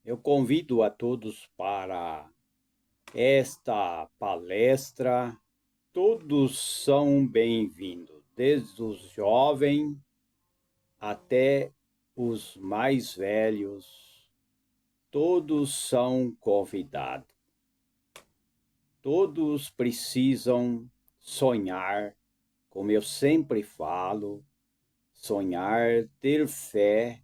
Eu convido a todos para esta palestra. Todos são bem-vindos, desde os jovens até os mais velhos. Todos são convidados. Todos precisam sonhar, como eu sempre falo, sonhar, ter fé,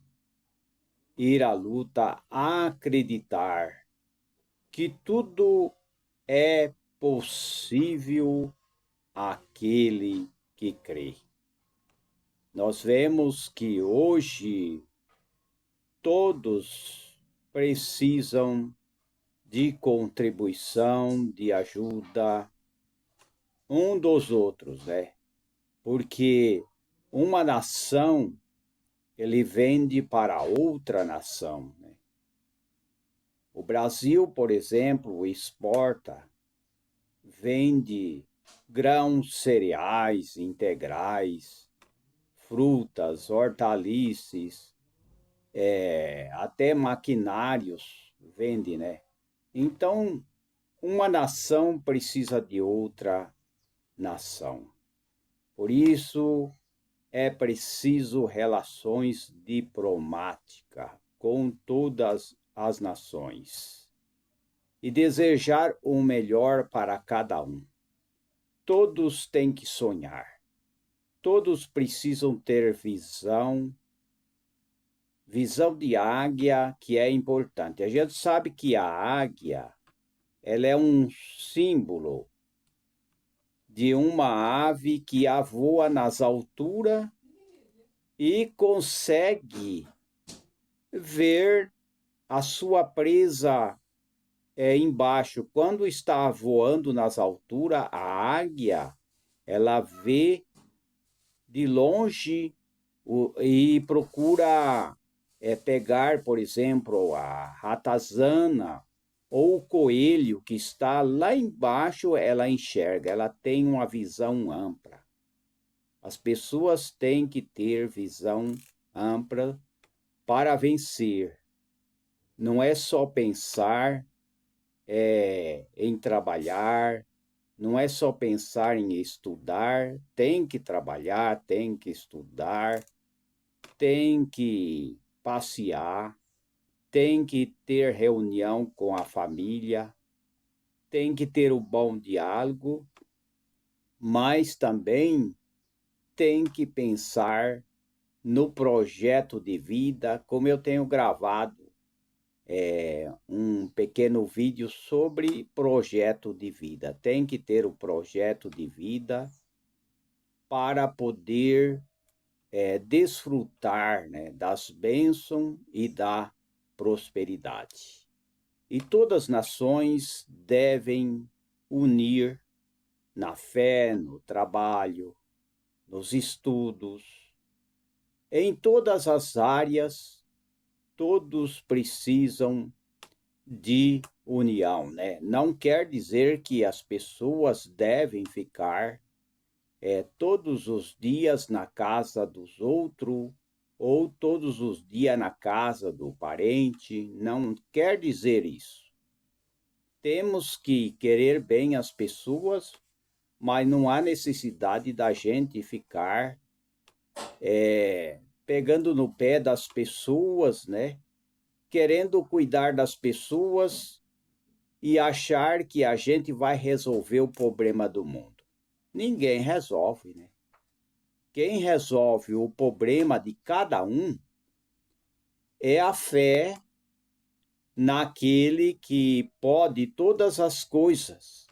ir à luta, acreditar que tudo é possível àquele que crê. Nós vemos que hoje todos precisam de contribuição, de ajuda um dos outros, né? Porque uma nação ele vende para outra nação, né? O Brasil, por exemplo, exporta, vende grãos, cereais integrais, frutas, hortaliças, até maquinários vende, né? Então, uma nação precisa de outra nação. Por isso, é preciso relações diplomáticas com todas as nações e desejar o melhor para cada um. Todos têm que sonhar. Todos precisam ter visão de águia, que é importante. A gente sabe que a águia, ela é um símbolo de uma ave que voa nas alturas e consegue ver a sua presa embaixo. Quando está voando nas alturas, a águia, ela vê de longe e procura pegar, por exemplo, a ratazana ou o coelho que está lá embaixo, ela enxerga, ela tem uma visão ampla. As pessoas têm que ter visão ampla para vencer. Não é só pensar em trabalhar, não é só pensar em estudar, tem que trabalhar, tem que estudar, tem que passear, tem que ter reunião com a família, tem que ter o bom diálogo, mas também tem que pensar no projeto de vida, como eu tenho gravado um pequeno vídeo sobre projeto de vida. Tem que ter o projeto de vida para poder desfrutar, né, das bênçãos e da prosperidade. E todas as nações devem unir na fé, no trabalho, nos estudos, em todas as áreas, todos precisam de união, né? Não quer dizer que as pessoas devem ficar todos os dias na casa dos outros ou todos os dias na casa do parente. Não quer dizer isso. Temos que querer bem as pessoas, mas não há necessidade da gente ficar pegando no pé das pessoas, né? Querendo cuidar das pessoas e achar que a gente vai resolver o problema do mundo. Ninguém resolve, né? Quem resolve o problema de cada um é a fé naquele que pode todas as coisas,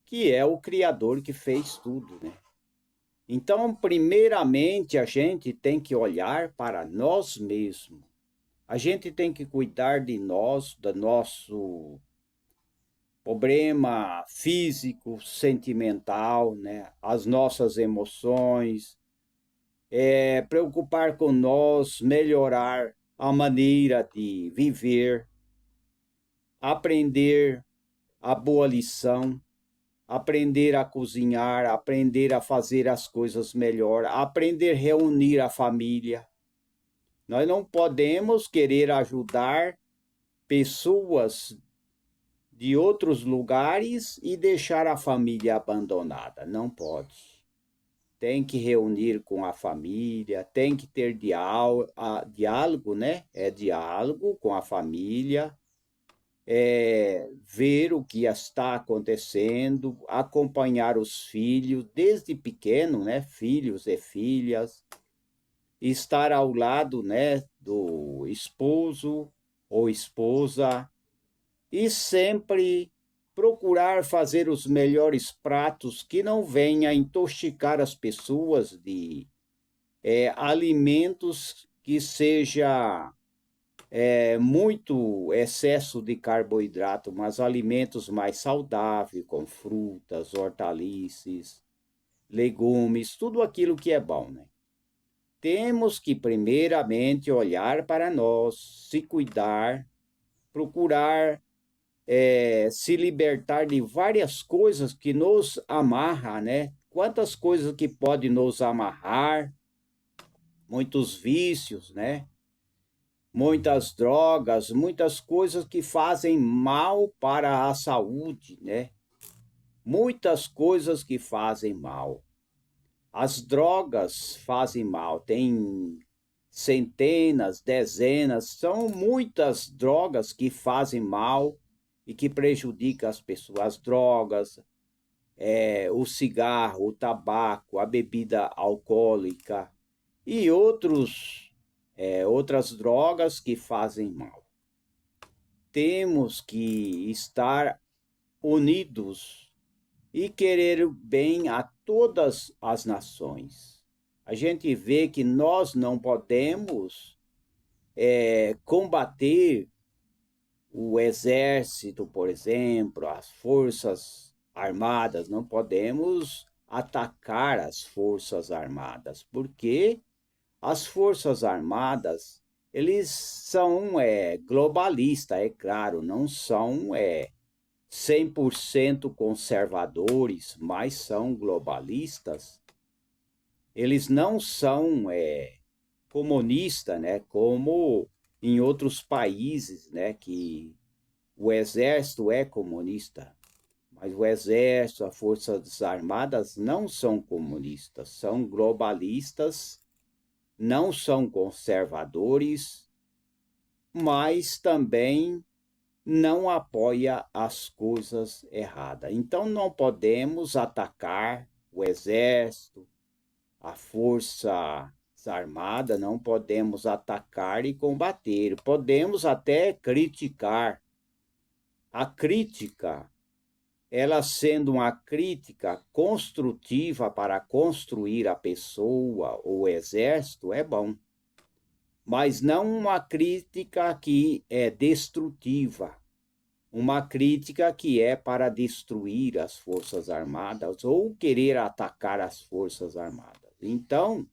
que é o Criador que fez tudo, né? Então, primeiramente, a gente tem que olhar para nós mesmos. A gente tem que cuidar de nós, do nosso problema físico, sentimental, né? As nossas emoções, preocupar com nós, melhorar a maneira de viver, aprender a boa lição, aprender a cozinhar, aprender a fazer as coisas melhor, aprender a reunir a família. Nós não podemos querer ajudar pessoas de outros lugares e deixar a família abandonada. Não pode. Tem que reunir com a família, tem que ter diálogo, né? Diálogo com a família, ver o que está acontecendo, acompanhar os filhos desde pequeno, né? Filhos e filhas, estar ao lado, né, do esposo ou esposa e sempre procurar fazer os melhores pratos que não venha intoxicar as pessoas de alimentos que seja muito excesso de carboidrato, mas alimentos mais saudáveis, com frutas, hortaliças, legumes, tudo aquilo que é bom, né? Temos que primeiramente olhar para nós, se cuidar, procurar se libertar de várias coisas que nos amarram, né? Quantas coisas que podem nos amarrar, muitos vícios, né? Muitas drogas, muitas coisas que fazem mal para a saúde, né? Muitas coisas que fazem mal. As drogas fazem mal, tem centenas, dezenas, são muitas drogas que fazem mal e que prejudicam as pessoas. As drogas, o cigarro, o tabaco, a bebida alcoólica e outras drogas que fazem mal. Temos que estar unidos e querer o bem a todas as nações. A gente vê que nós não podemos combater o exército, por exemplo, as forças armadas, não podemos atacar as forças armadas, porque as forças armadas, eles são globalistas, é claro, não são 100% conservadores, mas são globalistas. Eles não são comunistas, né, como em outros países, né, que o exército é comunista, mas o exército, as forças armadas não são comunistas, são globalistas, não são conservadores, mas também não apoia as coisas erradas. Então não podemos atacar o exército, a força armada, não podemos atacar e combater. Podemos até criticar. A crítica, ela sendo uma crítica construtiva para construir a pessoa ou o exército, é bom. Mas não uma crítica que é destrutiva, uma crítica que é para destruir as Forças Armadas ou querer atacar as Forças Armadas. Então,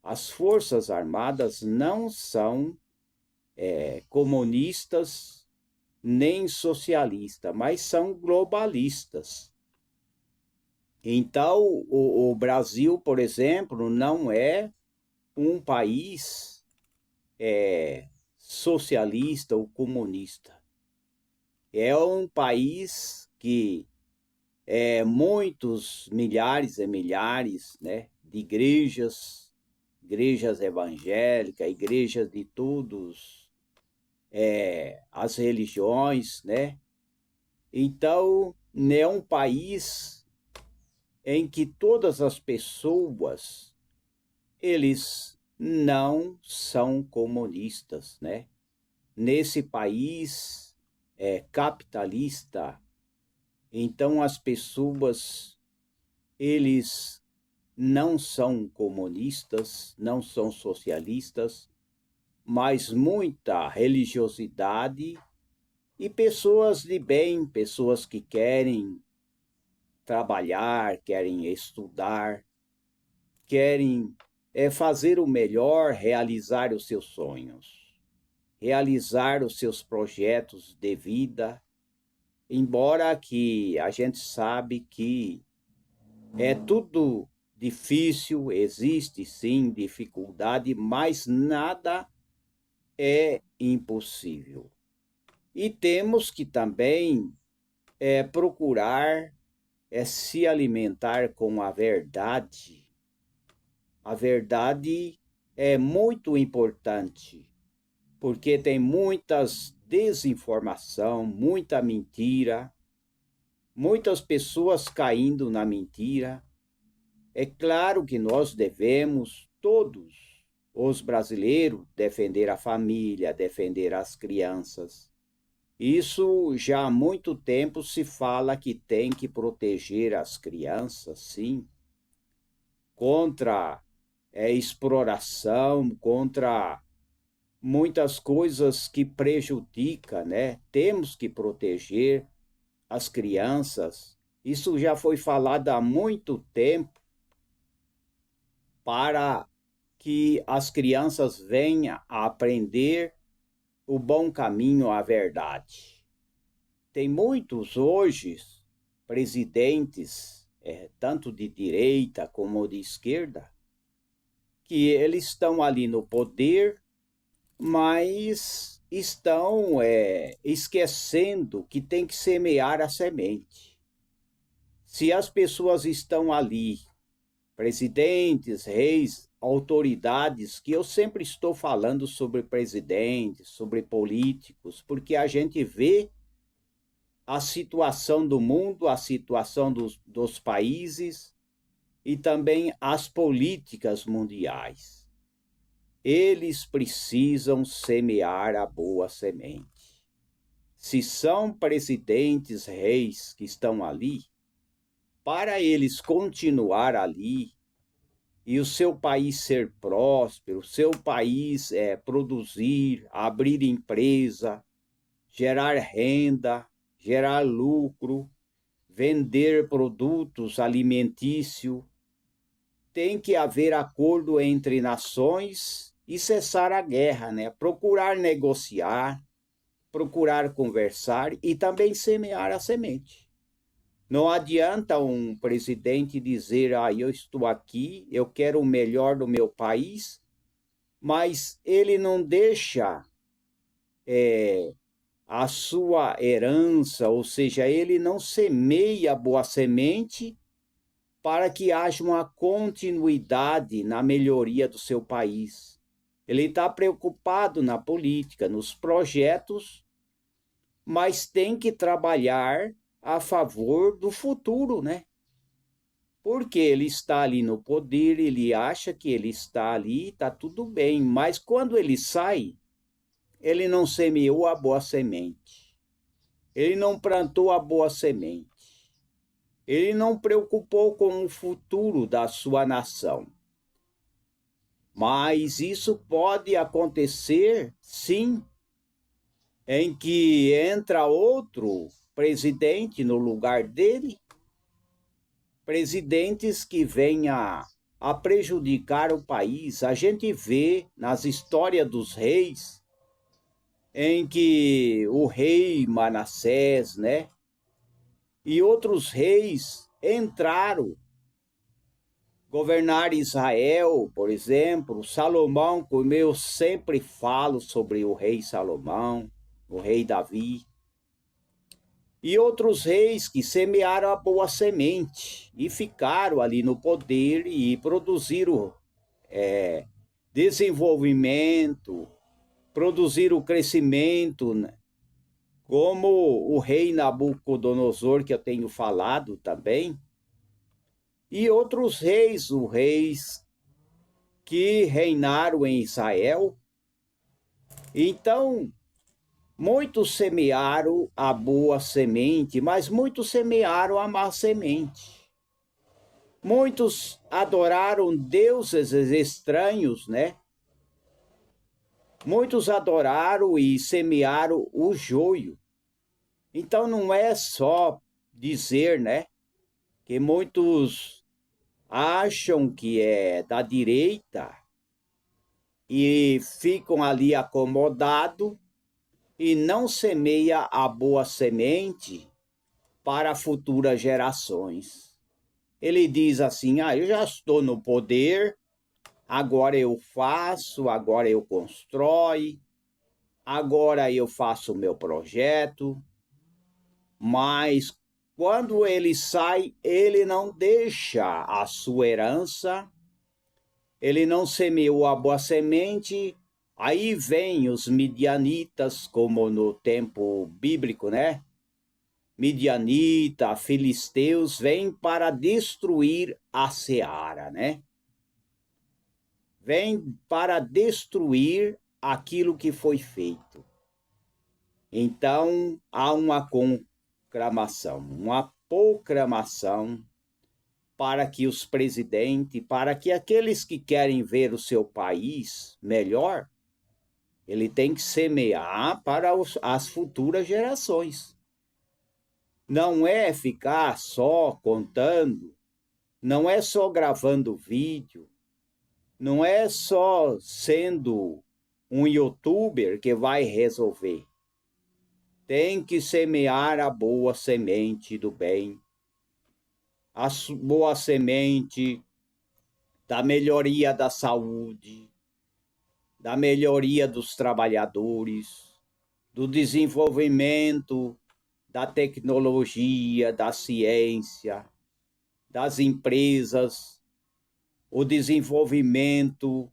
as Forças Armadas não são comunistas nem socialistas, mas são globalistas. Então, o Brasil, por exemplo, não é um país socialista ou comunista. É um país que muitos, milhares e milhares, né, de igrejas evangélicas, igrejas de todos as religiões, né? Então, é um país em que todas as pessoas, eles não são comunistas, né? Nesse país capitalista, então as pessoas, eles não são comunistas, não são socialistas, mas muita religiosidade e pessoas de bem, pessoas que querem trabalhar, querem estudar, querem fazer o melhor, realizar os seus sonhos, realizar os seus projetos de vida, embora que a gente sabe que é tudo difícil, existe sim dificuldade, mas nada é impossível. E temos que também procurar se alimentar com a verdade. A verdade é muito importante, porque tem muitas desinformação, muita mentira, muitas pessoas caindo na mentira. É claro que nós devemos, todos os brasileiros, defender a família, defender as crianças. Isso já há muito tempo se fala que tem que proteger as crianças, sim, contra exploração, contra muitas coisas que prejudicam, né? Temos que proteger as crianças. Isso já foi falado há muito tempo para que as crianças venham a aprender o bom caminho, a verdade. Tem muitos hoje presidentes, tanto de direita como de esquerda, que eles estão ali no poder, mas estão esquecendo que tem que semear a semente. Se as pessoas estão ali, presidentes, reis, autoridades, que eu sempre estou falando sobre presidentes, sobre políticos, porque a gente vê a situação do mundo, a situação dos países e também as políticas mundiais. Eles precisam semear a boa semente. Se são presidentes, reis que estão ali, para eles continuar ali e o seu país ser próspero, o seu país produzir, abrir empresa, gerar renda, gerar lucro, vender produtos alimentícios, tem que haver acordo entre nações e cessar a guerra, né? Procurar negociar, procurar conversar e também semear a semente. Não adianta um presidente dizer, eu estou aqui, eu quero o melhor do meu país, mas ele não deixa a sua herança, ou seja, ele não semeia boa semente para que haja uma continuidade na melhoria do seu país. Ele está preocupado na política, nos projetos, mas tem que trabalhar a favor do futuro, né? Porque ele está ali no poder, ele acha que ele está ali, está tudo bem, mas quando ele sai, ele não semeou a boa semente, ele não plantou a boa semente, ele não preocupou com o futuro da sua nação. Mas isso pode acontecer, sim, em que entra outro presidente no lugar dele, presidentes que venham a prejudicar o país. A gente vê nas histórias dos reis, em que o rei Manassés, né, e outros reis entraram governar Israel, por exemplo, Salomão, como eu sempre falo sobre o rei Salomão, o rei Davi, e outros reis que semearam a boa semente e ficaram ali no poder e produziram desenvolvimento, produziram crescimento, né? Como o rei Nabucodonosor, que eu tenho falado também, e outros reis, os reis que reinaram em Israel. Então, muitos semearam a boa semente, mas muitos semearam a má semente. Muitos adoraram deuses estranhos, né? Muitos adoraram e semearam o joio. Então não é só dizer, né, que muitos acham que é da direita e ficam ali acomodados e não semeia a boa semente para futuras gerações. Ele diz assim, eu já estou no poder, agora eu faço, agora eu constrói, agora eu faço o meu projeto, mas quando ele sai, ele não deixa a sua herança, ele não semeou a boa semente, aí vem os midianitas, como no tempo bíblico, né? Midianita, filisteus, vêm para destruir a seara, né? Vem para destruir aquilo que foi feito. Então, há uma conclamação, uma proclamação para que os presidentes, para que aqueles que querem ver o seu país melhor, ele tem que semear para as futuras gerações. Não é ficar só contando, não é só gravando vídeo, não é só sendo um youtuber que vai resolver. Tem que semear a boa semente do bem, a boa semente da melhoria da saúde, da melhoria dos trabalhadores, do desenvolvimento da tecnologia, da ciência, das empresas, o desenvolvimento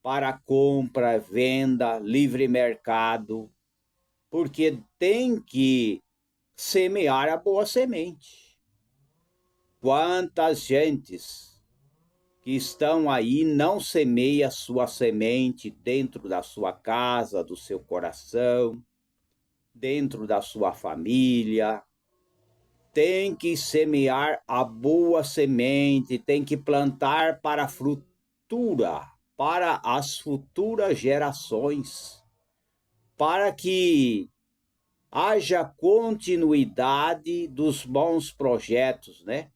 para compra, venda, livre mercado, porque tem que semear a boa semente. Quantas gentes que estão aí não semeia sua semente dentro da sua casa, do seu coração, dentro da sua família. Tem que semear a boa semente, tem que plantar para a futura, para as futuras gerações, para que haja continuidade dos bons projetos, né?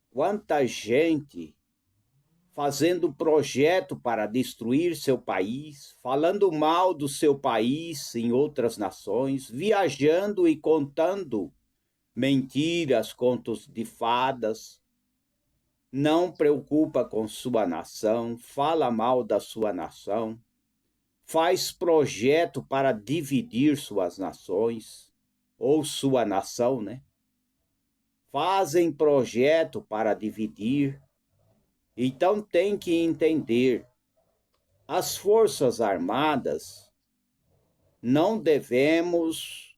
Quanta gente fazendo projeto para destruir seu país, falando mal do seu país em outras nações, viajando e contando mentiras, contos de fadas, não preocupa com sua nação, fala mal da sua nação, faz projeto para dividir suas nações, ou sua nação, né? Fazem projeto para dividir. Então tem que entender, as Forças Armadas não devemos,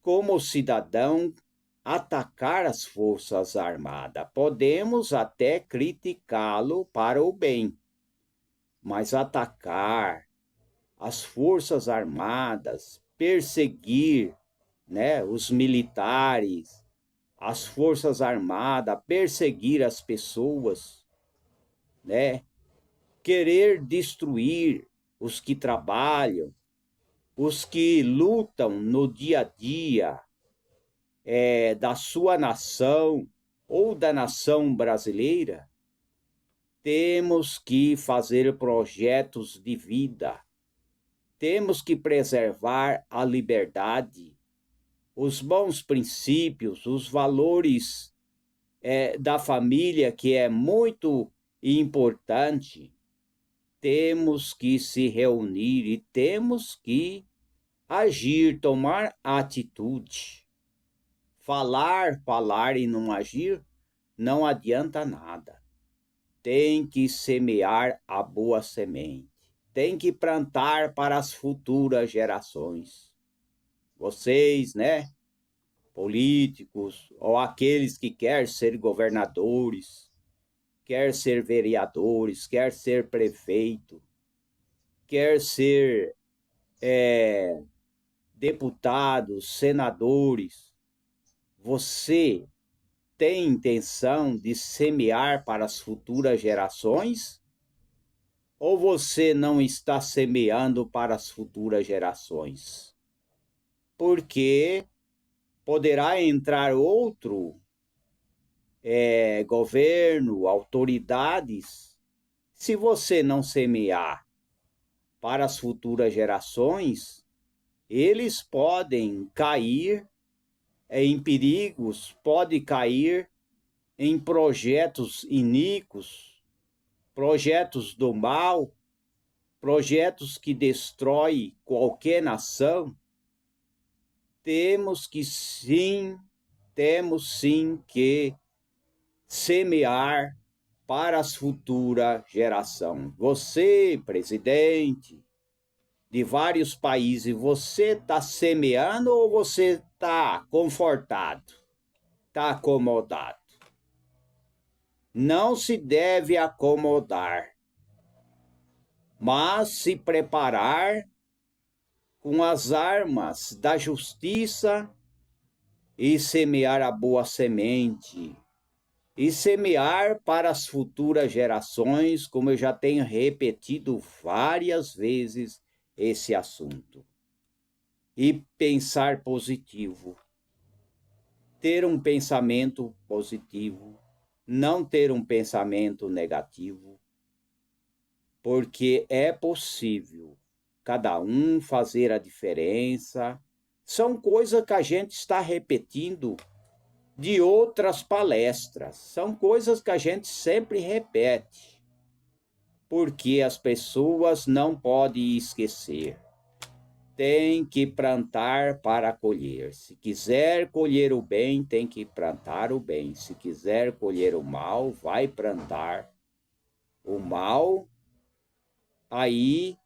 como cidadão, atacar as Forças Armadas. Podemos até criticá-lo para o bem, mas atacar as Forças Armadas, perseguir, né, os militares, as Forças Armadas, perseguir as pessoas, né, querer destruir os que trabalham, os que lutam no dia a dia da sua nação ou da nação brasileira, temos que fazer projetos de vida, temos que preservar a liberdade, os bons princípios, os valores da família, que é muito importante. Temos que se reunir e temos que agir, tomar atitude. Falar, falar e não agir não adianta nada. Tem que semear a boa semente. Tem que plantar para as futuras gerações. Vocês, né, políticos, ou aqueles que querem ser governadores, quer ser vereadores, quer ser prefeito, quer ser deputados, senadores, você tem intenção de semear para as futuras gerações? Ou você não está semeando para as futuras gerações? Porque poderá entrar outro governo, autoridades, se você não semear para as futuras gerações, eles podem cair em perigos, pode cair em projetos iníquos, projetos do mal, projetos que destroem qualquer nação, temos sim que semear para as futuras gerações. Você, presidente de vários países, você está semeando ou você está confortado, está acomodado? Não se deve acomodar, mas se preparar com as armas da justiça e semear a boa semente. E semear para as futuras gerações, como eu já tenho repetido várias vezes esse assunto. E pensar positivo. Ter um pensamento positivo, não ter um pensamento negativo, porque é possível cada um fazer a diferença. São coisas que a gente está repetindo de outras palestras. São coisas que a gente sempre repete, porque as pessoas não podem esquecer. Tem que plantar para colher. Se quiser colher o bem, tem que plantar o bem. Se quiser colher o mal, vai plantar o mal, aí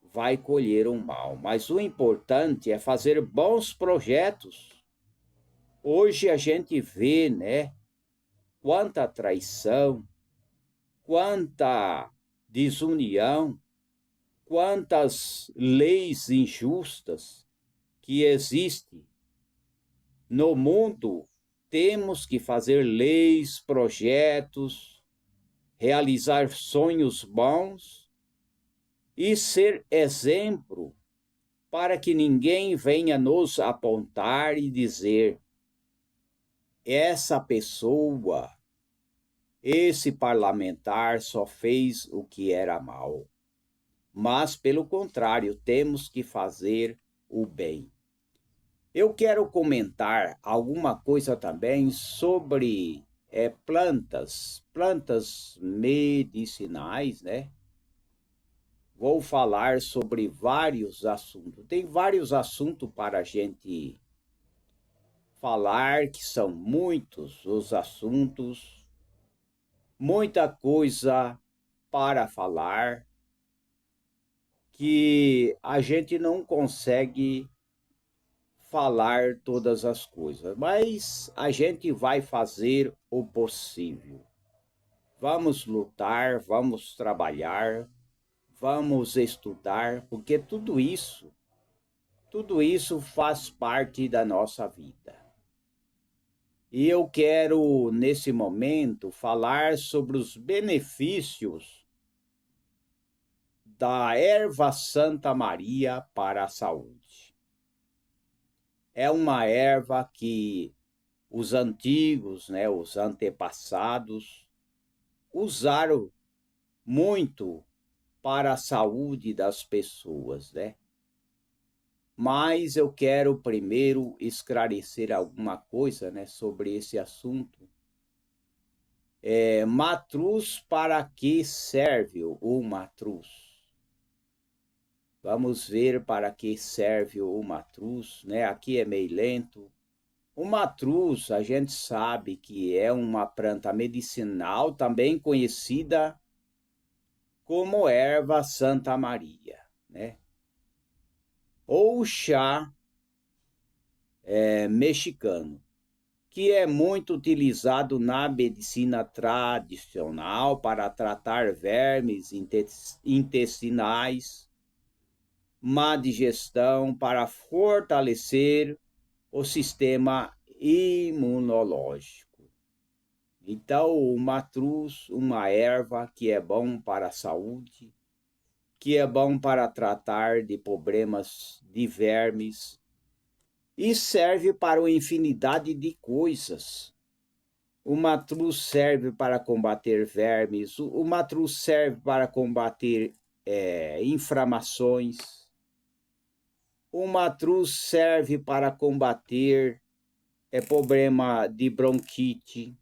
vai colher o mal. Mas o importante é fazer bons projetos. Hoje a gente vê, né, quanta traição, quanta desunião, quantas leis injustas que existem no mundo. Temos que fazer leis, projetos, realizar sonhos bons e ser exemplo para que ninguém venha nos apontar e dizer: essa pessoa, esse parlamentar só fez o que era mal. Mas, pelo contrário, temos que fazer o bem. Eu quero comentar alguma coisa também sobre plantas medicinais, né? Vou falar sobre vários assuntos. Tem vários assuntos para a gente falar, que são muitos os assuntos, muita coisa para falar, que a gente não consegue falar todas as coisas, mas a gente vai fazer o possível. Vamos lutar, vamos trabalhar, vamos estudar, porque tudo isso faz parte da nossa vida. E eu quero, nesse momento, falar sobre os benefícios da erva Santa Maria para a saúde. É uma erva que os antigos, né, os antepassados, usaram muito para a saúde das pessoas, né? Mas eu quero primeiro esclarecer alguma coisa, né, sobre esse assunto. Matruz, para que serve o matruz? Vamos ver para que serve o matruz, né? Aqui é meio lento. O matruz, a gente sabe que é uma planta medicinal, também conhecida como erva Santa Maria, né? Ou chá mexicano, que é muito utilizado na medicina tradicional para tratar vermes intestinais, má digestão, para fortalecer o sistema imunológico. Então, o matruz, uma erva que é bom para a saúde, que é bom para tratar de problemas de vermes e serve para uma infinidade de coisas. O matruz serve para combater vermes, o matruz serve para combater inflamações, o matruz serve para combater problema de bronquite,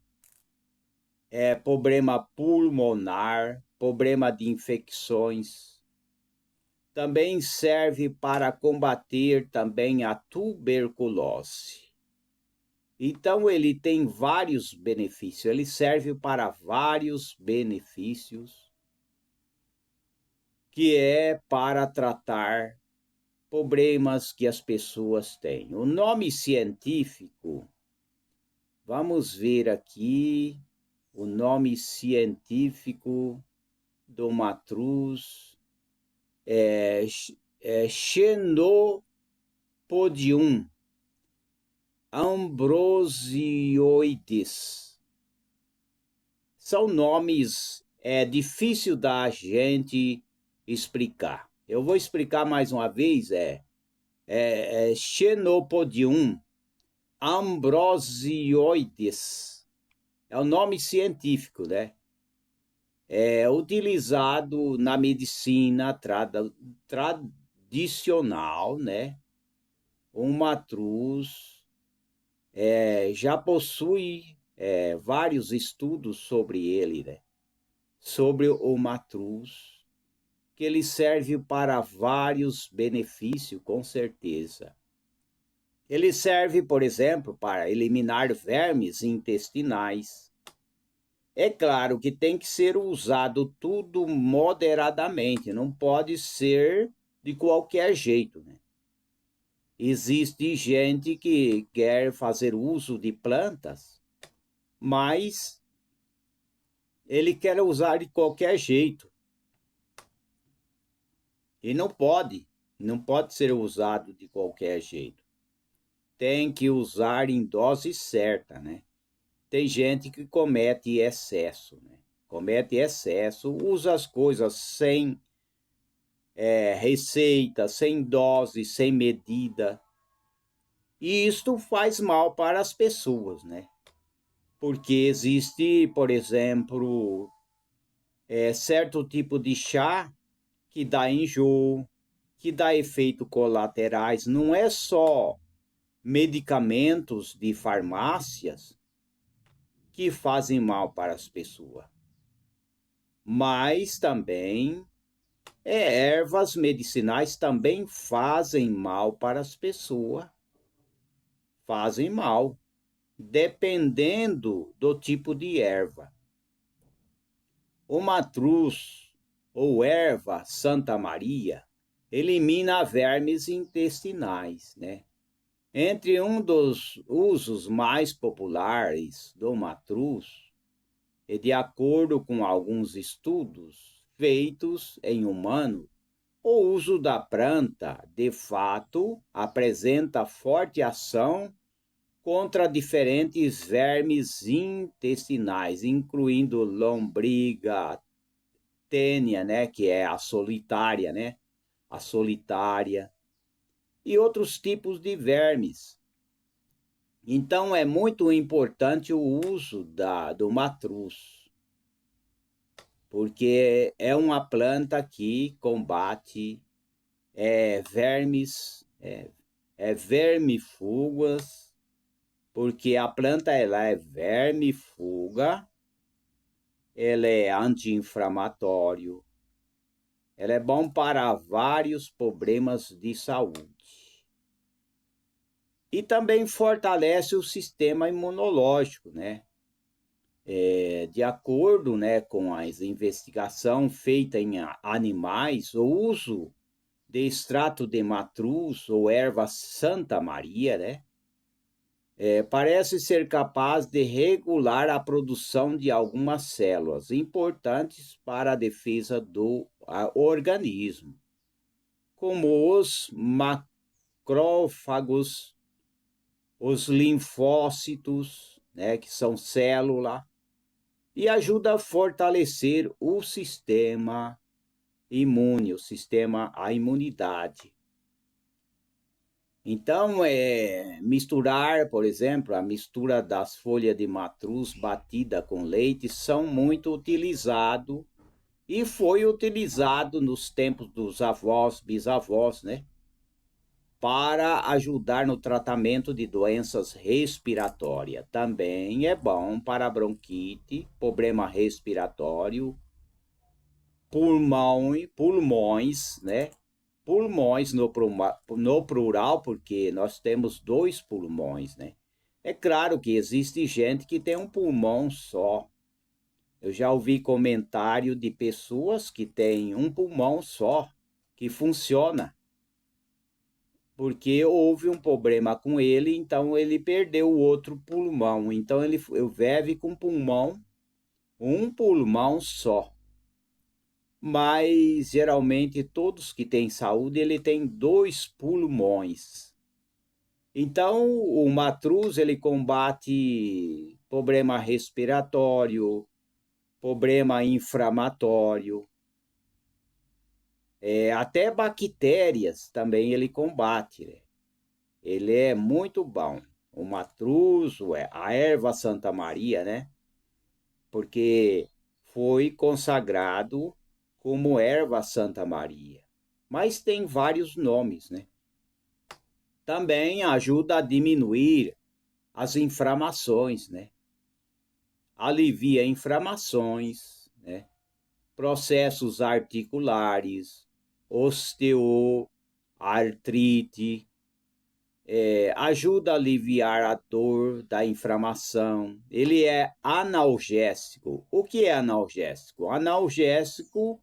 problema pulmonar, problema de infecções. também serve para combater também a tuberculose. Então, ele tem vários benefícios, ele serve para vários benefícios, que é para tratar problemas que as pessoas têm. O nome científico, vamos ver aqui, o nome científico do matruz é Xenopodium ambrosioides. São nomes difícil da gente explicar. Eu vou explicar mais uma vez, Xenopodium ambrosioides. É o nome científico, né? É utilizado na medicina tradicional, né? O matruz já possui vários estudos sobre ele, né? Sobre o matruz, que ele serve para vários benefícios, com certeza. Ele serve, por exemplo, para eliminar vermes intestinais. É claro que tem que ser usado tudo moderadamente, não pode ser de qualquer jeito, né? Existe gente que quer fazer uso de plantas, mas ele quer usar de qualquer jeito. E não pode ser usado de qualquer jeito. Tem que usar em dose certa, né? Tem gente que comete excesso, né? Comete excesso, usa as coisas sem receita, sem dose, sem medida. E isto faz mal para as pessoas, né? Porque existe, por exemplo, certo tipo de chá que dá enjoo, que dá efeitos colaterais. Não é só medicamentos de farmácias que fazem mal para as pessoas, mas também ervas medicinais também fazem mal para as pessoas. Fazem mal, dependendo do tipo de erva. O matruz ou erva Santa Maria elimina vermes intestinais, né? Entre um dos usos mais populares do matruz, e de acordo com alguns estudos feitos em humano, o uso da planta, de fato, apresenta forte ação contra diferentes vermes intestinais, incluindo lombriga, tênia, né, que é a solitária, né, a solitária, e outros tipos de vermes. Então, é muito importante o uso do matruz, porque é uma planta que combate vermes, vermífugas, porque a planta ela é vermífuga, ela é anti-inflamatório, ela é bom para vários problemas de saúde. E também fortalece o sistema imunológico, né? De acordo, né, com a investigação feita em animais, o uso de extrato de matruz ou erva Santa Maria, né, parece ser capaz de regular a produção de algumas células importantes para a defesa do organismo, como os macrófagos, os linfócitos, né, que são células, e ajuda a fortalecer o sistema imune, a imunidade. Então, misturar, por exemplo, a mistura das folhas de matruz batida com leite são muito utilizado e foi utilizado nos tempos dos avós, bisavós, né? Para ajudar no tratamento de doenças respiratórias. Também é bom para bronquite, problema respiratório, pulmões, né? pulmões no plural, porque nós temos 2 pulmões, né? É claro que existe gente que tem um pulmão só. Eu já ouvi comentário de pessoas que têm um pulmão só, que funciona, porque houve um problema com ele, então ele perdeu o outro pulmão. Então ele vive com um pulmão só. Mas geralmente todos que têm saúde, ele tem 2 pulmões. Então o matruz ele combate problema respiratório, problema inflamatório, até bactérias também ele combate, né? Ele é muito bom. O matruz, a erva Santa Maria, né? Porque foi consagrado como erva Santa Maria. Mas tem vários nomes, né? Também ajuda a diminuir as inflamações, né? Alivia inflamações, né? Processos articulares, osteoartrite, ajuda a aliviar a dor da inflamação. Ele é analgésico. O que é analgésico? Analgésico,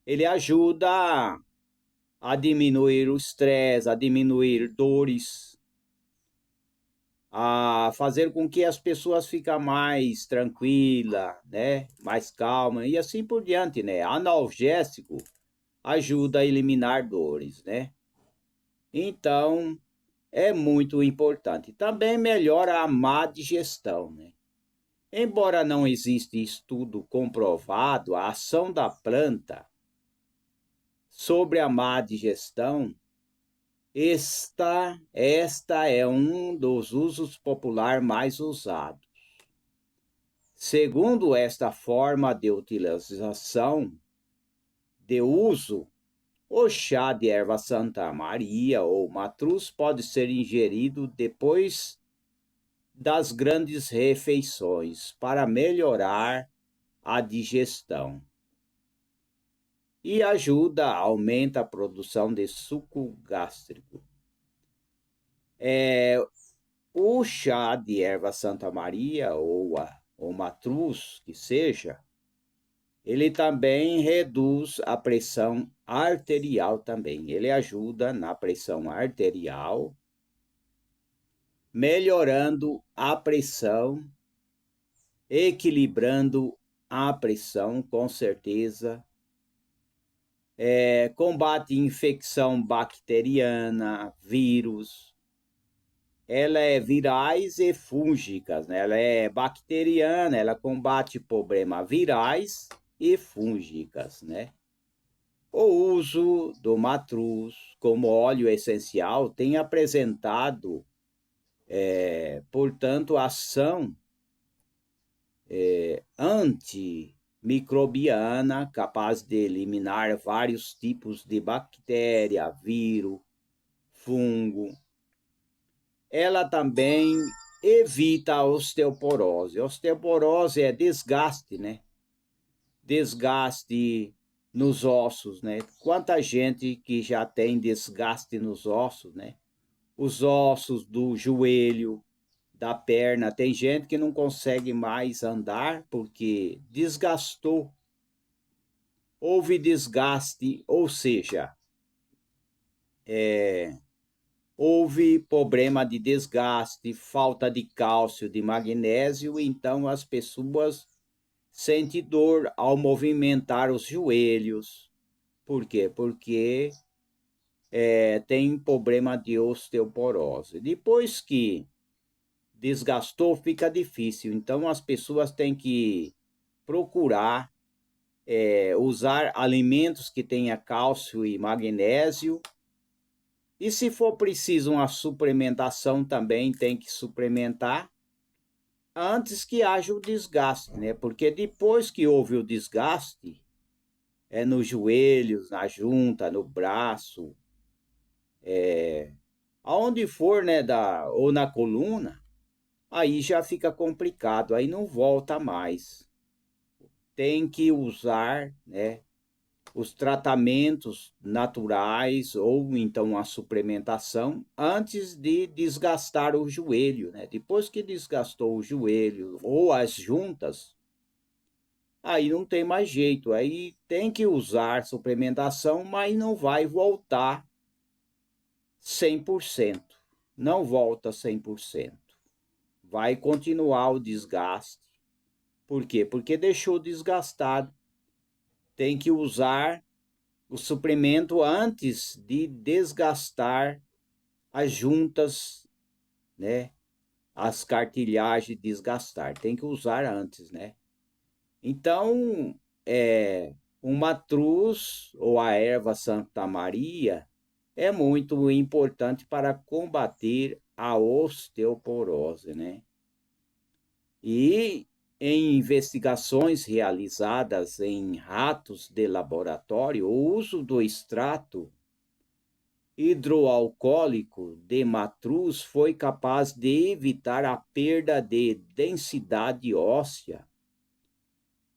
ele ajuda a diminuir o estresse, a diminuir dores, a fazer com que as pessoas fiquem mais tranquilas, né? Mais calmas e assim por diante, né? Analgésico ajuda a eliminar dores, né? Então, é muito importante. Também melhora a má digestão, né? Embora não exista estudo comprovado, a ação da planta sobre a má digestão, esta é um dos usos populares mais usados. Segundo esta forma de utilização, de uso, o chá de erva Santa Maria ou matruz pode ser ingerido depois das grandes refeições para melhorar a digestão. E aumenta a produção de suco gástrico. O chá de erva Santa Maria ou matruz, que seja, ele também reduz a pressão arterial também. Ele ajuda na pressão arterial, melhorando a pressão, equilibrando a pressão, com certeza. Combate infecção bacteriana, vírus. Ela é virais e fúngicas, né? Ela é bacteriana, ela combate problemas virais e fúngicas, né? O uso do matruz como óleo essencial tem apresentado, portanto, ação antimicrobiana capaz de eliminar vários tipos de bactéria, vírus, fungo. Ela também evita a osteoporose. A osteoporose é desgaste, né? Desgaste nos ossos, né? Quanta gente que já tem desgaste nos ossos, né? Os ossos do joelho, da perna. Tem gente que não consegue mais andar porque desgastou. Houve desgaste, ou seja, houve problema de desgaste, falta de cálcio, de magnésio, então as pessoas sentem dor ao movimentar os joelhos. Por quê? Porque tem problema de osteoporose. Depois que desgastou, fica difícil. Então as pessoas têm que procurar usar alimentos que tenham cálcio e magnésio. E se for preciso uma suplementação, também tem que suplementar antes que haja o desgaste, né? Porque depois que houve o desgaste, nos joelhos, na junta, no braço, aonde for, né, ou na coluna, aí já fica complicado, aí não volta mais. Tem que usar, né, os tratamentos naturais ou então a suplementação antes de desgastar o joelho, né? Depois que desgastou o joelho ou as juntas, aí não tem mais jeito, aí tem que usar suplementação, mas não vai voltar 100%. Não volta 100%. Vai continuar o desgaste. Por quê? Porque deixou desgastado. Tem que usar o suplemento antes de desgastar as juntas, né? As cartilhagens desgastar. Tem que usar antes, né? Então, o matruz ou a erva Santa Maria é muito importante para combater a osteoporose, né? E em investigações realizadas em ratos de laboratório, o uso do extrato hidroalcoólico de matruz foi capaz de evitar a perda de densidade óssea,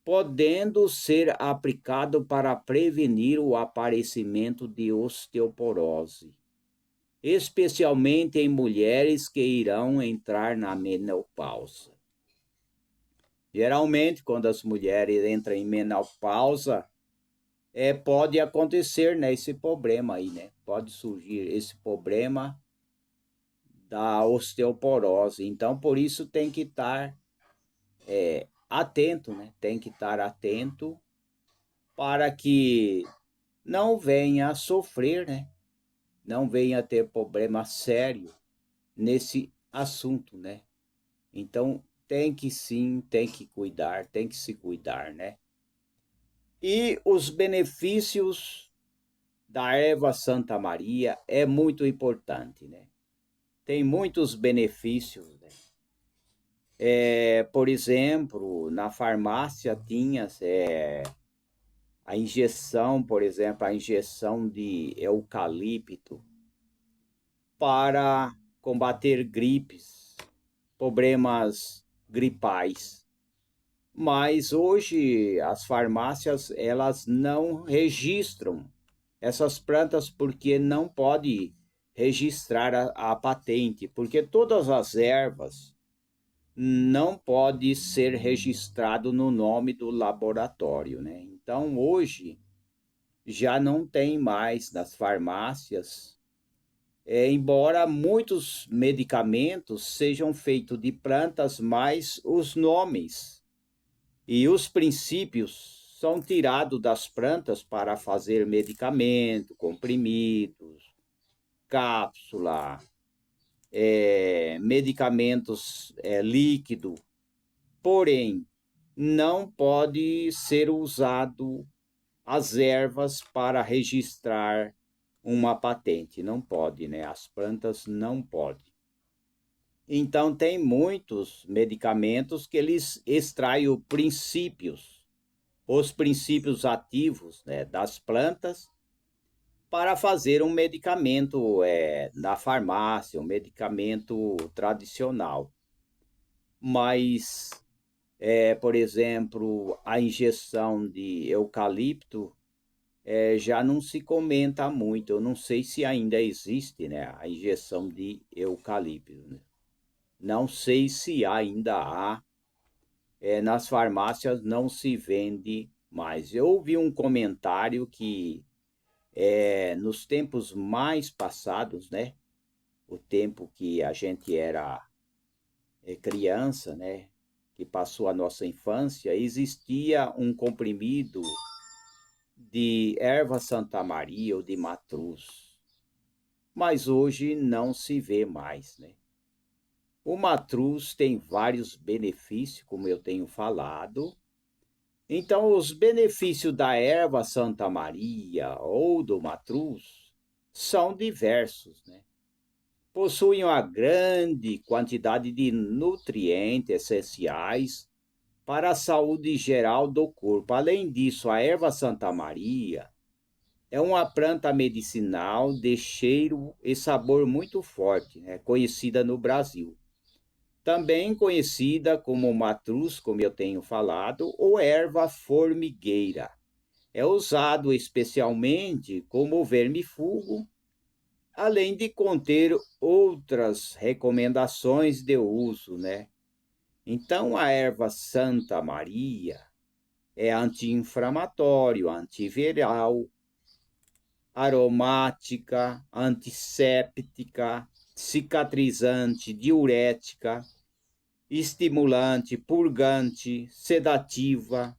podendo ser aplicado para prevenir o aparecimento de osteoporose, especialmente em mulheres que irão entrar na menopausa. Geralmente, quando as mulheres entram em menopausa, pode acontecer, né, esse problema aí, né? Pode surgir esse problema da osteoporose. Então, por isso tem que estar atento, né? Tem que estar atento para que não venha a sofrer, né? Não venha a ter problema sério nesse assunto, né? Então, tem que sim, tem que cuidar, tem que se cuidar, né? E os benefícios da erva Santa Maria é muito importante, né? Tem muitos benefícios, né? Por exemplo, na farmácia tinha a injeção, por exemplo, a injeção de eucalipto para combater gripes, problemas gripais. Mas hoje as farmácias elas não registram essas plantas porque não pode registrar a patente, porque todas as ervas não pode ser registrado no nome do laboratório, né? Então hoje já não tem mais nas farmácias, embora muitos medicamentos sejam feitos de plantas, mas os nomes e os princípios são tirados das plantas para fazer medicamento, comprimidos, cápsula, medicamentos líquido. Porém, não pode ser usado as ervas para registrar uma patente. Não pode, né? As plantas não podem. Então, tem muitos medicamentos que eles extraem os princípios ativos, né, das plantas para fazer um medicamento na farmácia, um medicamento tradicional. Mas, por exemplo, a injeção de eucalipto já não se comenta muito. Eu não sei se ainda existe, né, a injeção de eucalipto, né? Não sei se ainda há. Nas farmácias não se vende mais. Eu ouvi um comentário que nos tempos mais passados, né? O tempo que a gente era criança, né? Que passou a nossa infância, existia um comprimido de erva Santa Maria ou de matruz. Mas hoje não se vê mais, né? O matruz tem vários benefícios, como eu tenho falado. Então, os benefícios da erva Santa Maria ou do matruz são diversos, né? Possuem uma grande quantidade de nutrientes essenciais para a saúde geral do corpo. Além disso, a erva Santa Maria é uma planta medicinal de cheiro e sabor muito forte, né? Conhecida no Brasil. Também conhecida como matruz, como eu tenho falado, ou erva formigueira. é usado especialmente como vermífugo, além de conter outras recomendações de uso, né? Então, a erva Santa Maria é anti-inflamatório, antiviral, aromática, antisséptica, cicatrizante, diurética, estimulante, purgante, sedativa,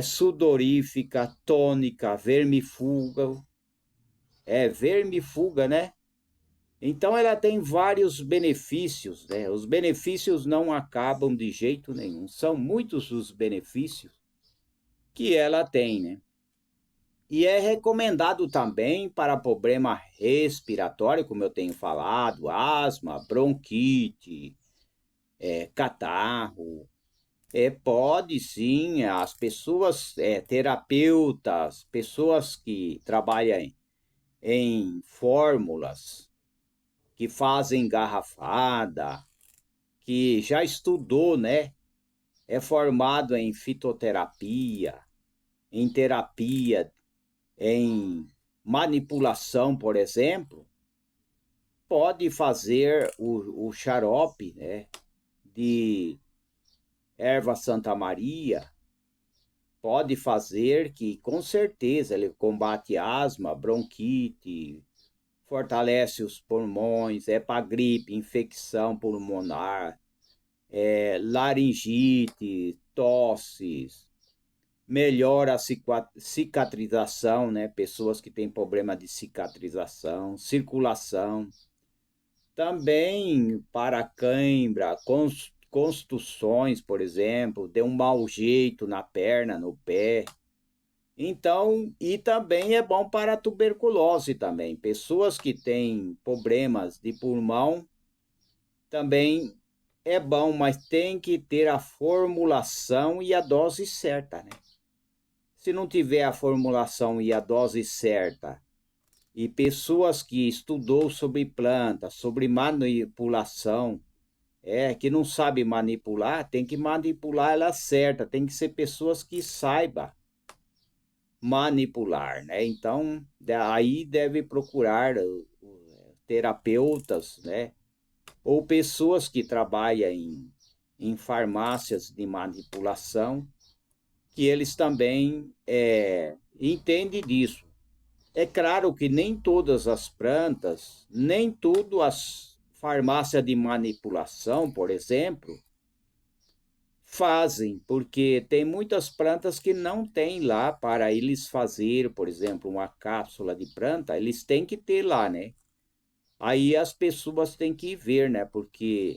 sudorífica, tônica, vermifuga, né? Então ela tem vários benefícios, né? Os benefícios não acabam de jeito nenhum. São muitos os benefícios que ela tem, né? E é recomendado também para problema respiratório, como eu tenho falado, asma, bronquite, catarro. Pode sim, as pessoas, terapeutas, pessoas que trabalham em fórmulas, que fazem garrafada, que já estudou, né? É formado em fitoterapia, em terapia, em manipulação, por exemplo, pode fazer o xarope, né, de erva Santa Maria, pode fazer que, com certeza, ele combate asma, bronquite, fortalece os pulmões, é para gripe, infecção pulmonar, laringite, tosses, melhora a cicatrização, né? Pessoas que têm problema de cicatrização, circulação. Também para cãibra, contusões, por exemplo, deu um mau jeito na perna, no pé. Então, e também é bom para a tuberculose também. Pessoas que têm problemas de pulmão também é bom, mas tem que ter a formulação e a dose certa, né? Se não tiver a formulação e a dose certa, e pessoas que estudou sobre planta, sobre manipulação, que não sabe manipular, tem que manipular ela certa, tem que ser pessoas que saibam manipular, né? Então, aí deve procurar terapeutas, né? Ou pessoas que trabalham em farmácias de manipulação, que eles também entendem disso. É claro que nem todas as plantas, nem tudo as farmácias de manipulação, por exemplo, fazem, porque tem muitas plantas que não tem lá para eles fazer, por exemplo, uma cápsula de planta, eles têm que ter lá, né? Aí as pessoas têm que ver, né? Porque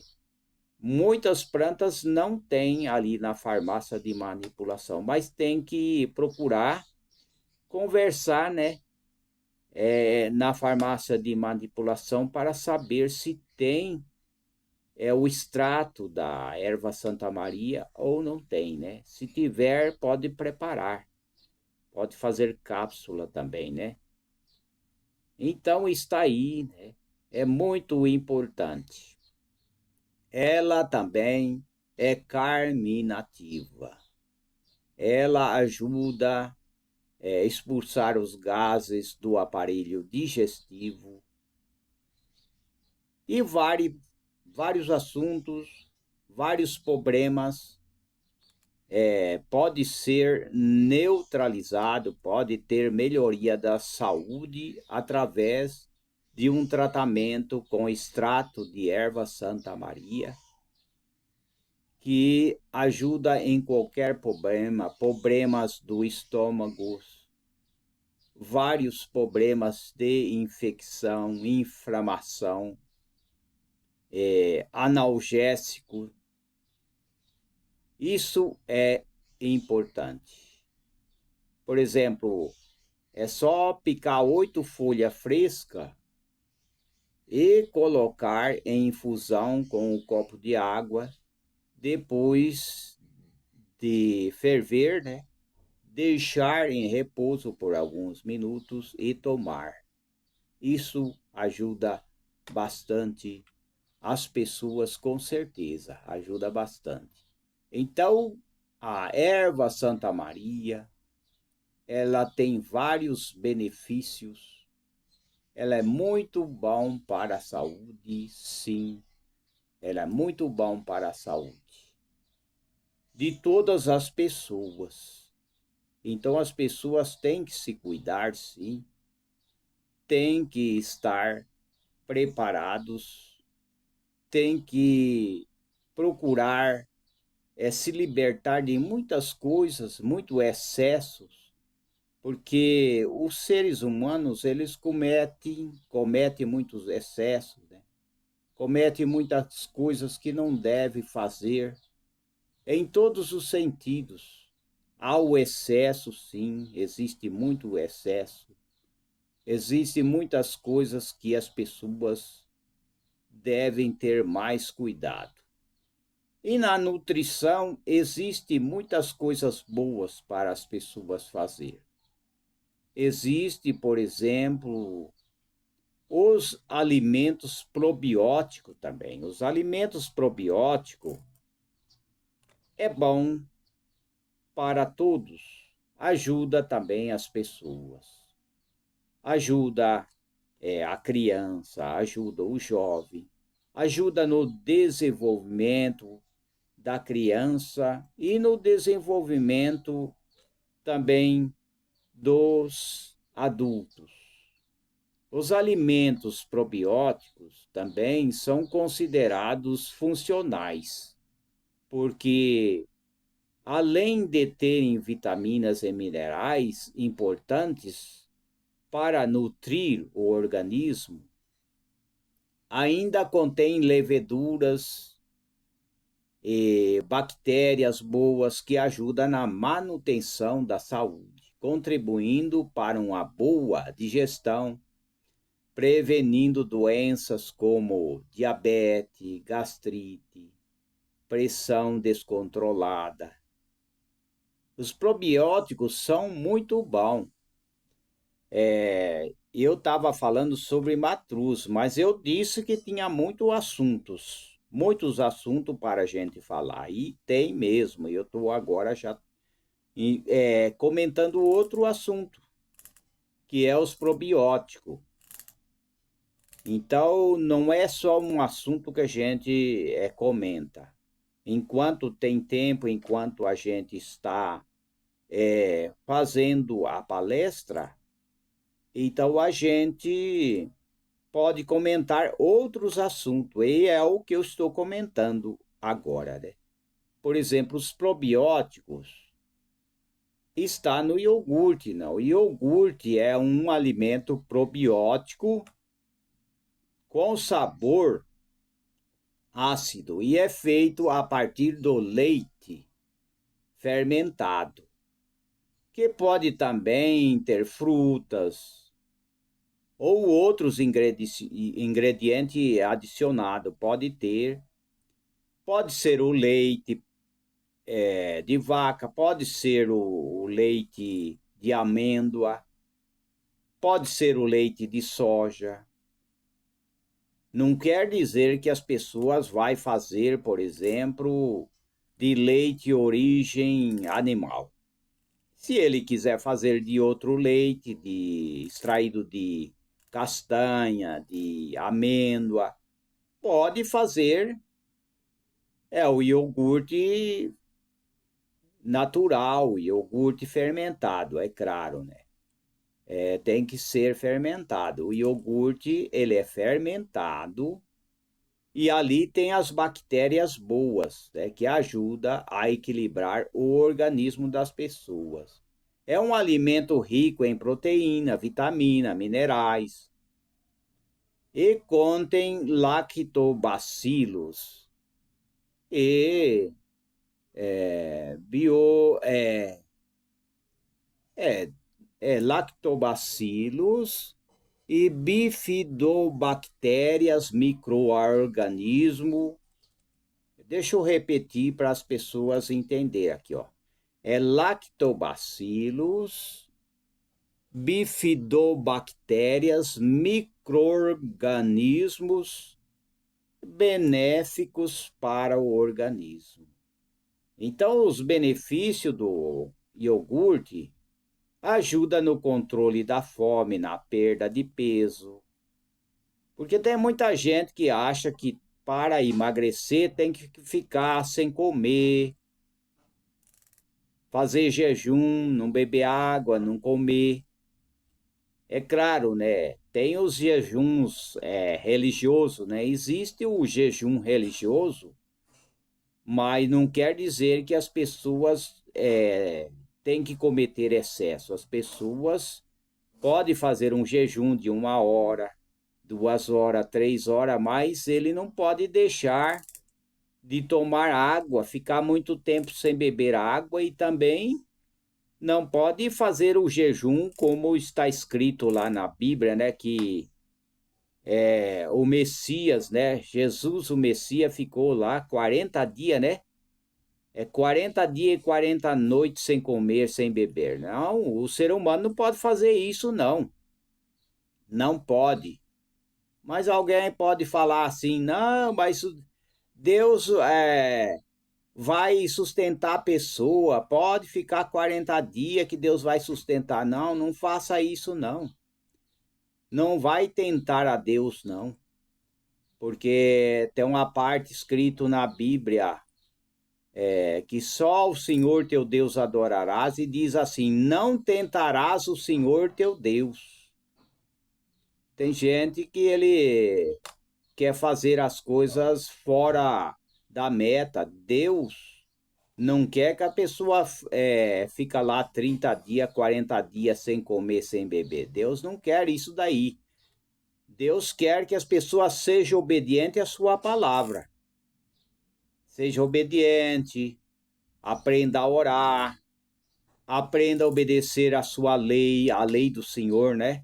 muitas plantas não tem ali na farmácia de manipulação, mas tem que procurar conversar, né? Na farmácia de manipulação para saber se tem o extrato da erva Santa Maria ou não tem, né? Se tiver, pode preparar, pode fazer cápsula também, né? Então está aí, né? É muito importante. Ela também é carminativa. Ela ajuda a expulsar os gases do aparelho digestivo e vários assuntos, vários problemas. Pode ser neutralizado, pode ter melhoria da saúde através de um tratamento com extrato de erva Santa Maria, que ajuda em qualquer problema, problemas do estômago, vários problemas de infecção, inflamação, analgésico. Isso é importante. Por exemplo, é só picar 8 folhas frescas e colocar em infusão com um copo de água, depois de ferver, né? Deixar em repouso por alguns minutos e tomar. Isso ajuda bastante as pessoas, com certeza, ajuda bastante. Então, a erva Santa Maria ela tem vários benefícios. Ela é muito bom para a saúde, sim. Ela é muito bom para a saúde de todas as pessoas. Então as pessoas têm que se cuidar, sim. Têm que estar preparados, têm que procurar se libertar de muitas coisas, muito excessos, porque os seres humanos, eles cometem muitos excessos, né? Cometem muitas coisas que não devem fazer, em todos os sentidos. Há o excesso, sim, existe muito excesso. Existem muitas coisas que as pessoas devem ter mais cuidado. E na nutrição existe muitas coisas boas para as pessoas fazer. Existe, por exemplo, os alimentos probióticos também. Os alimentos probióticos é bom para todos. Ajuda também as pessoas. Ajuda a criança, ajuda o jovem, ajuda no desenvolvimento da criança e no desenvolvimento também dos adultos. Os alimentos probióticos também são considerados funcionais, porque além de terem vitaminas e minerais importantes para nutrir o organismo, ainda contém leveduras e bactérias boas que ajudam na manutenção da saúde, contribuindo para uma boa digestão, prevenindo doenças como diabetes, gastrite, pressão descontrolada. Os probióticos são muito bons. Eu estava falando sobre matruz, mas eu disse que tinha muitos assuntos para a gente falar, e tem mesmo. Eu estou agora já comentando outro assunto, que é os probióticos. Então, não é só um assunto que a gente comenta. Enquanto tem tempo, enquanto a gente está fazendo a palestra, então a gente pode comentar outros assuntos, e é o que eu estou comentando agora, né? Por exemplo, os probióticos está no iogurte, não? O iogurte é um alimento probiótico com sabor ácido e é feito a partir do leite fermentado, que pode também ter frutas ou outros ingredientes adicionados. Pode ser o leite de vaca, pode ser o leite de amêndoa, pode ser o leite de soja. Não quer dizer que as pessoas vão fazer, por exemplo, de leite origem animal. Se ele quiser fazer de outro leite, extraído de castanha, de amêndoa, pode fazer o iogurte natural, iogurte fermentado, é claro, né? Tem que ser fermentado. O iogurte, ele é fermentado e ali tem as bactérias boas, né, que ajuda a equilibrar o organismo das pessoas. É um alimento rico em proteína, vitamina, minerais e contém lactobacilos e bio é, lactobacilos e bifidobactérias, micro-organismos. Deixa eu repetir para as pessoas entenderem aqui, ó. É lactobacilos, bifidobactérias, micro-organismos benéficos para o organismo. Então, os benefícios do iogurte Ajuda no controle da fome, na perda de peso. Porque tem muita gente que acha que para emagrecer tem que ficar sem comer, fazer jejum, não beber água, não comer. É claro, né? Tem os jejuns religiosos, né? Existe o jejum religioso, mas não quer dizer que as pessoas têm que cometer excesso. As pessoas podem fazer um jejum de 1 hora, 2 horas, 3 horas, mas ele não pode deixar de tomar água, ficar muito tempo sem beber água e também não pode fazer o jejum como está escrito lá na Bíblia, né? Que o Messias, né? Jesus, o Messias, ficou lá 40 dias, né? 40 dias e 40 noites sem comer, sem beber. Não, o ser humano não pode fazer isso, não. Não pode. Mas alguém pode falar assim, não, mas Deus vai sustentar a pessoa, pode ficar 40 dias que Deus vai sustentar. Não, não faça isso, não. Não vai tentar a Deus, não. Porque tem uma parte escrito na Bíblia que só o Senhor teu Deus adorarás, e diz assim: não tentarás o Senhor teu Deus. Tem gente que ele quer fazer as coisas fora da meta. Deus não quer que a pessoa fica lá 30 dias, 40 dias sem comer, sem beber. Deus não quer isso daí. Deus quer que as pessoas sejam obedientes à sua palavra. Seja obediente, aprenda a orar, aprenda a obedecer a sua lei, a lei do Senhor, né?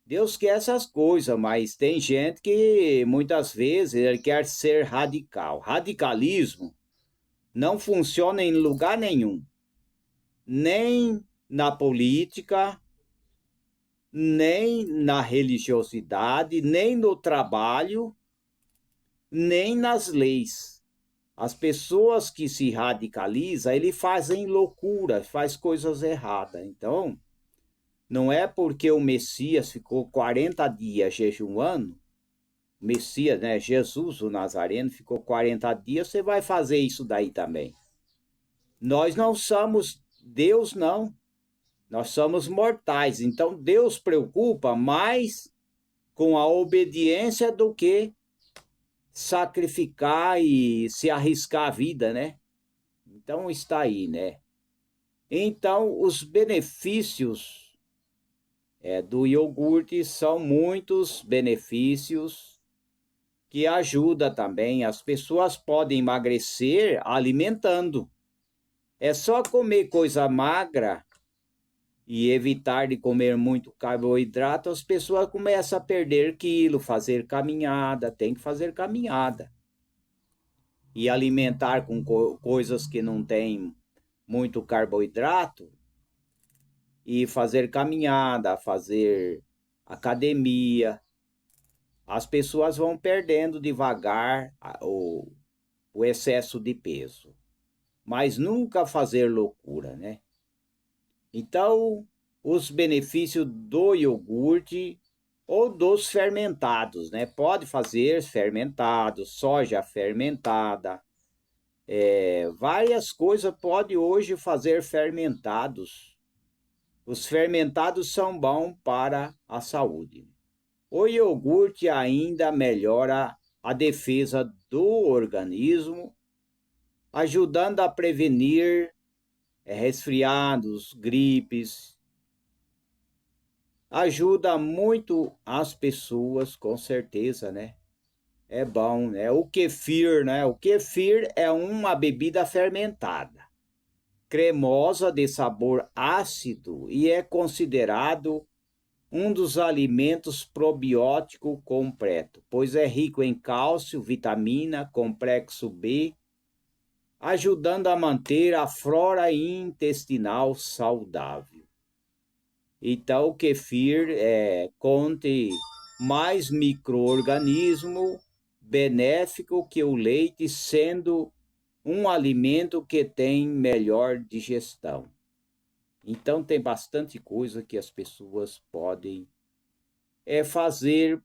Deus quer essas coisas, mas tem gente que muitas vezes ele quer ser radical. Radicalismo não funciona em lugar nenhum, nem na política, nem na religiosidade, nem no trabalho, nem nas leis. As pessoas que se radicalizam, eles fazem loucura, faz coisas erradas. Então, não é porque o Messias ficou 40 dias jejuando, Messias, né? Jesus, o Nazareno, ficou 40 dias, você vai fazer isso daí também. Nós não somos Deus, não. Nós somos mortais. Então, Deus preocupa mais com a obediência do que sacrificar e se arriscar a vida, né? Então, está aí, né? Então, os benefícios do iogurte são muitos benefícios que ajudam também. As pessoas podem emagrecer alimentando. É só comer coisa magra e evitar de comer muito carboidrato, as pessoas começam a perder quilo, fazer caminhada, tem que fazer caminhada. E alimentar com coisas que não tem muito carboidrato, e fazer caminhada, fazer academia. As pessoas vão perdendo devagar o excesso de peso. Mas nunca fazer loucura, né? Então, os benefícios do iogurte ou dos fermentados, né? Pode fazer fermentados, soja fermentada, várias coisas pode hoje fazer fermentados. Os fermentados são bons para a saúde. O iogurte ainda melhora a defesa do organismo, ajudando a prevenir resfriados, gripes. Ajuda muito as pessoas, com certeza, né? É bom, né? O kefir, né? O kefir é uma bebida fermentada, cremosa de sabor ácido e é considerado um dos alimentos probiótico completo, pois é rico em cálcio, vitamina, complexo B, ajudando a manter a flora intestinal saudável. Então, o kefir contém mais micro-organismo benéfico que o leite, sendo um alimento que tem melhor digestão. Então tem bastante coisa que as pessoas podem fazer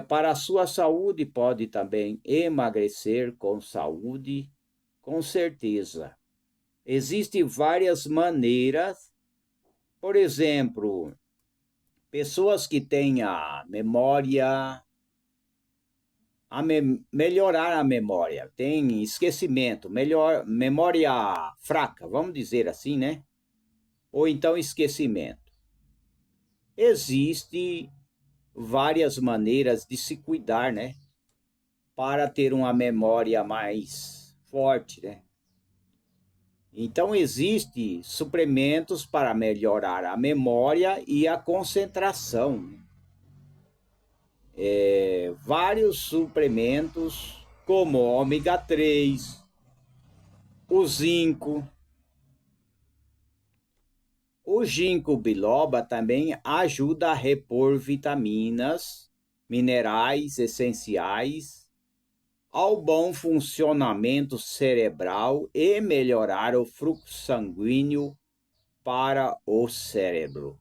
para a sua saúde, pode também emagrecer com saúde, com certeza. Existem várias maneiras, por exemplo, pessoas que têm a memória, melhorar a memória, tem esquecimento, memória fraca, vamos dizer assim, né? Ou então esquecimento. Existem várias maneiras de se cuidar, né? Para ter uma memória mais forte, né? Então, existem suplementos para melhorar a memória e a concentração. Vários suplementos, como o ômega 3, o zinco. O ginkgo biloba também ajuda a repor vitaminas, minerais essenciais, ao bom funcionamento cerebral e melhorar o fluxo sanguíneo para o cérebro.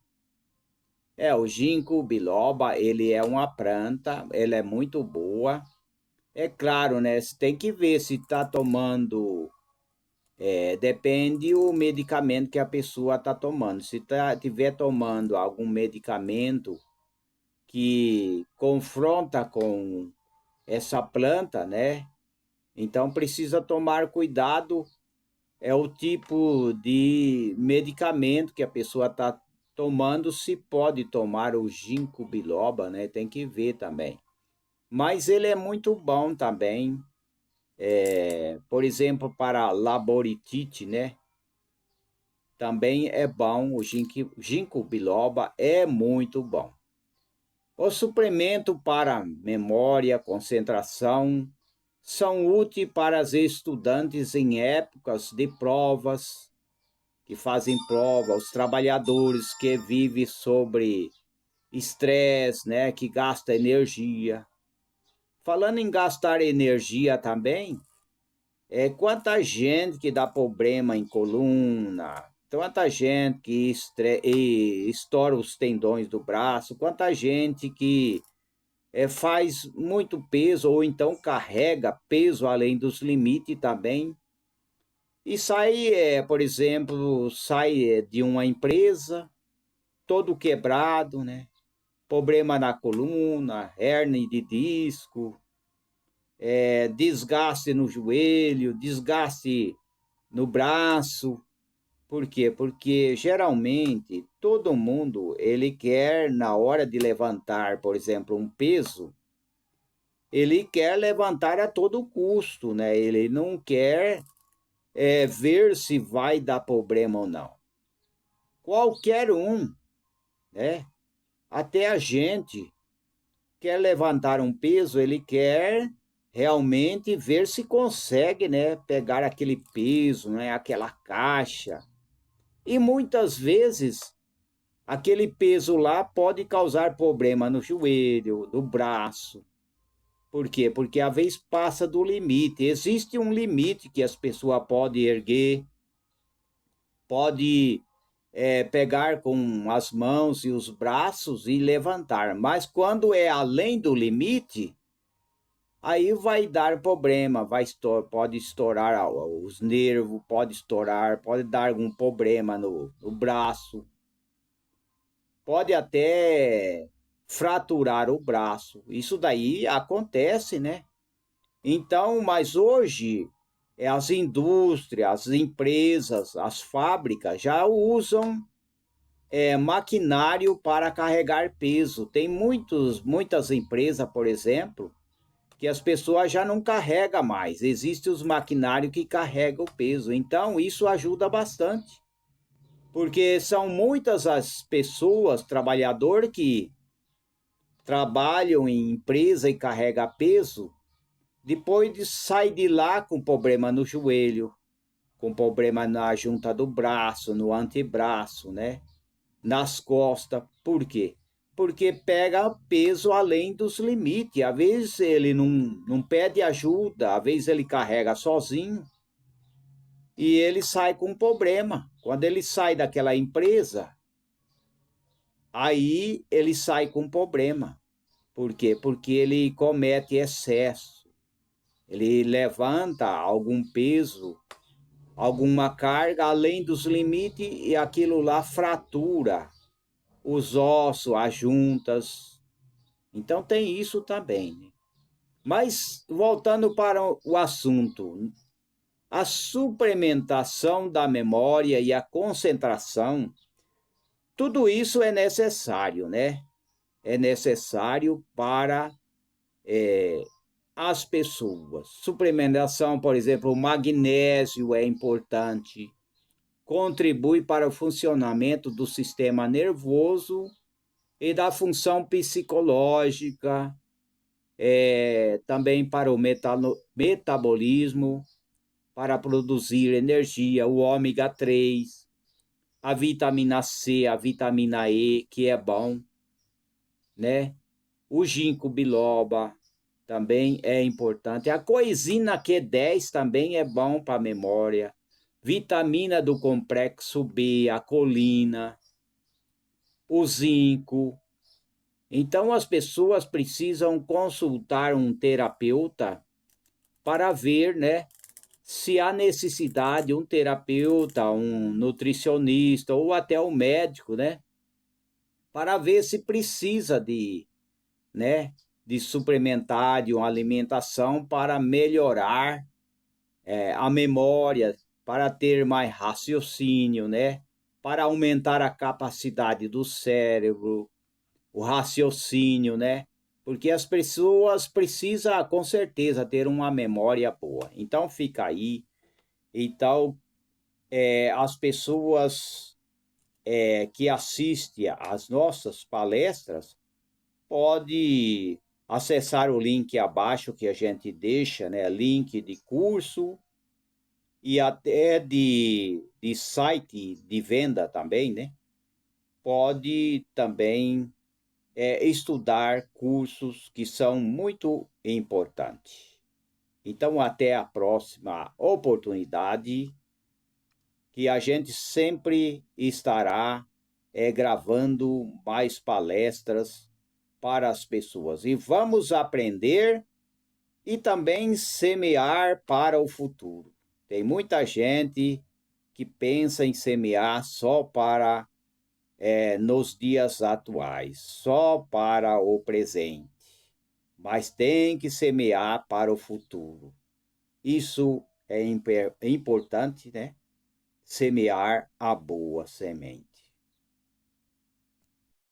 O ginkgo biloba, ele é uma planta, ele é muito boa. É claro, né? Você tem que ver se está tomando, depende do medicamento que a pessoa está tomando. Se estiver tomando algum medicamento que confronta com essa planta, né? Então precisa tomar cuidado, é o tipo de medicamento que a pessoa está tomando, se pode tomar o ginkgo biloba, né? Tem que ver também. Mas ele é muito bom também, por exemplo, para laboritite, né? Também é bom, o ginkgo biloba é muito bom. O suplemento para memória, concentração, são úteis para os estudantes em épocas de provas, que fazem prova, os trabalhadores que vivem sobre estresse, né, que gasta energia. Falando em gastar energia também, quanta gente que dá problema em coluna, quanta gente que estoura os tendões do braço, quanta gente que faz muito peso ou então carrega peso além dos limites também. E sai, por exemplo, sai de uma empresa todo quebrado, né? Problema na coluna, hérnia de disco, desgaste no joelho, desgaste no braço. Por quê? Porque geralmente todo mundo ele quer, na hora de levantar, por exemplo, um peso, ele quer levantar a todo custo, né? Ele não quer ver se vai dar problema ou não. Qualquer um, né? Até a gente quer levantar um peso, ele quer realmente ver se consegue, né? Pegar aquele peso, né? Aquela caixa. E muitas vezes aquele peso lá pode causar problema no joelho, no braço. Por quê? Porque a vez passa do limite. Existe um limite que as pessoas podem erguer, pode pegar com as mãos e os braços e levantar. Mas quando é além do limite, aí vai dar problema, pode estourar os nervos, pode estourar, pode dar algum problema no braço, pode até fraturar o braço. Isso daí acontece, né? Então, mas hoje as indústrias, as empresas, as fábricas já usam maquinário para carregar peso. Tem muitas empresas, por exemplo, que as pessoas já não carregam mais. Existem os maquinários que carregam o peso. Então, isso ajuda bastante. Porque são muitas as pessoas, trabalhadores, que trabalham em empresa e carregam peso, depois sai de lá com problema no joelho, com problema na junta do braço, no antebraço, né? Nas costas. Por quê? Porque pega peso além dos limites. Às vezes ele não pede ajuda, às vezes ele carrega sozinho. e ele sai com problema. Quando ele sai daquela empresa, aí ele sai com problema. Por quê? Porque ele comete excesso. Ele levanta algum peso, alguma carga além dos limites e aquilo lá fratura os ossos, as juntas. Então tem isso também, né? Mas voltando para o assunto, a suplementação da memória e a concentração, tudo isso é necessário, né? É necessário para as pessoas. Suplementação, por exemplo, o magnésio é importante, contribui para o funcionamento do sistema nervoso e da função psicológica, também para o metabolismo, para produzir energia, o ômega 3, a vitamina C, a vitamina E, que é bom, né? O ginkgo biloba também é importante. A coenzima Q10 também é bom para a memória. Vitamina do complexo B, a colina, o zinco. Então, as pessoas precisam consultar um terapeuta para ver, né, se há necessidade, um terapeuta, um nutricionista ou até um médico, né, para ver se precisa né, de suplementar de uma alimentação para melhorar a memória, para ter mais raciocínio, né, para aumentar a capacidade do cérebro, o raciocínio, né? Porque as pessoas precisam, com certeza, ter uma memória boa. Então, fica aí. Então, as pessoas que assistem às nossas palestras pode acessar o link abaixo que a gente deixa, né? Link de curso e até de site de venda também, né? Pode também estudar cursos que são muito importantes. Então, até a próxima oportunidade, que a gente sempre estará gravando mais palestras para as pessoas. E vamos aprender e também semear para o futuro. Tem muita gente que pensa em semear só para nos dias atuais, só para o presente, mas tem que semear para o futuro. Isso é importante, né? Semear a boa semente.